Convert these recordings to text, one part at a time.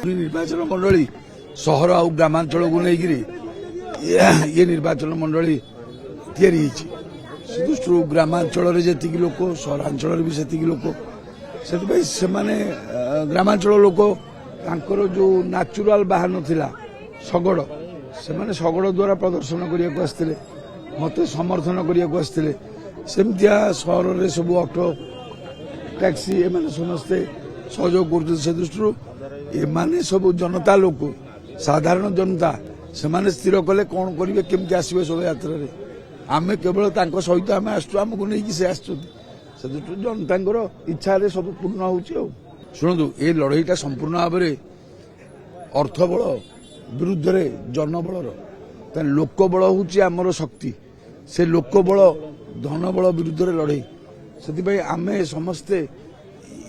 निर्वाचन मंडली सहर आ ग्रामांचल को लेकर ये निर्वाचन मंडली तैयारी दृष्टि ग्रामांचल जी लोक सहरांचल भी से लोक से ग्रामांचल लोक जो नेचुराल बाहन नाला शगड़ से शगड़ द्वारा प्रदर्शन करने को आसते मत समर्थन करने को आसते सेमतिया सहर में सब ऑटो टैक्सी एम समस्ते सहयोग कर दृष्टि एमाने सब जनता लोक साधारण जनता से स्थिर कले कौन करेंगे केमती आसवे शोभा यात्रा आम केवल सहित आम आमको नहीं से आसुँ से दृष्टि जनता इच्छा सब पूर्ण हो शुणु ये लड़ईटा संपूर्ण भाव में अर्थबल विरुद्ध जनबल लोकबल हूँ आमर शक्ति से लोकबल धनबल विरुद्ध लड़ई से आम समस्ते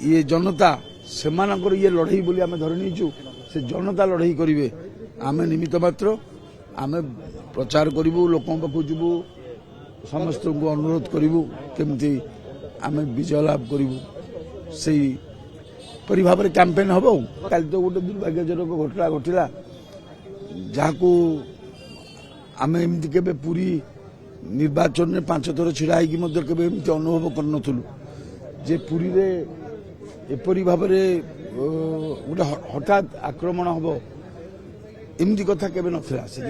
ये जनता से ये लड़ई बोली आम धरनीचु से जनता लड़ई करेंगे आम निमित्त मात्र आम प्रचार करूँ लोक पाक जीवु समस्त को अनुरोध करूँ केमती आम विजय लाभ करूँ से भाव में कैंपेन हम कल तो गोटे दुर्भाग्यजनक घटना घटला जहाँ आम एमती के पूरी निर्वाचन में 5 थर छिड़ा होगी अनुभव करनु जे पुरी रे एपरी भाव में गोटे हठात आक्रमण हम एमती कथा केवे नथिला से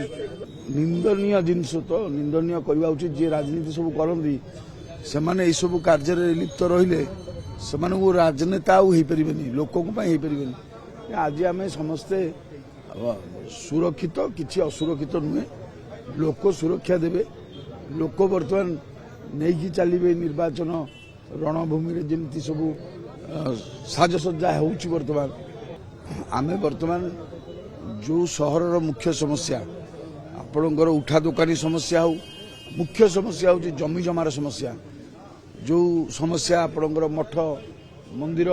निंदनीय जिनस तो निंदनीय करवा उचित जे राजनीति सब करती से माने ये सब कार्य लिप्त रहिले से राजनेता हो पारे लोक हो पारे आज आम समस्ते सुरक्षित किसी असुरक्षित नुहे लोक सुरक्षा देवे लोक बर्तमान नहीं चलिए निर्वाचन रणभूमि जमी सब साजसज्जा होर्तमान आम बर्तमान जो सहर मुख्य समस्या आपणकर उठा दुकानी समस्या हो मुख्य समस्या हूँ जमी जमार समस्या जो समस्या आपणकर मठ मंदिर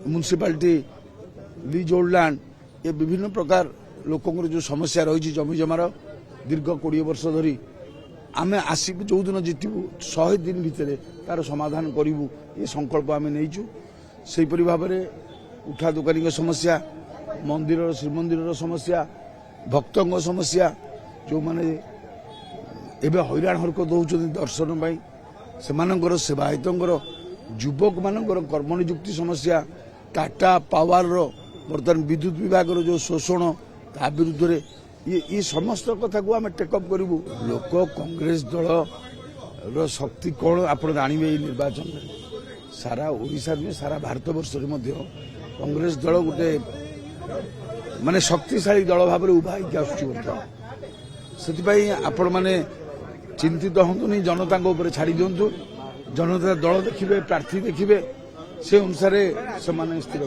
म्युनिसिपालिटी लीज होल्ड लैंड ये विभिन्न प्रकार लोकंर जो समस्या रही जमी जमार दीर्घ 20 वर्ष धरी आम आसिक जो दिन जीतबू 100 दिन भितर तार समाधान करूँ ये संकल्प आम नहींचु से भाव में उठा दुकानी समस्या मंदिर श्रीमंदिर समस्या भक्तों समस्या जो माने एवं हैरान हरकत होती दर्शन पाई से सेवायतर युवक मान कर्मनियुक्ति समस्या टाटा पावर बर्तमान विद्युत विभाग जो शोषण ता विरुद्ध ये समस्त कथा को आम टेकअप करूँ लोक कांग्रेस दल शक्ति कौन आप जानवे निर्वाचन में सारा ओडिशा में सारा भारत वर्ष में कांग्रेस दल गोटे माने शक्तिशाली दल भाव में उभा होती आपण मैंने चिंतित हूँ जनता छाड़ी दिंतु जनता दल देखिए प्रार्थी देखिए से अनुसार से स्थिर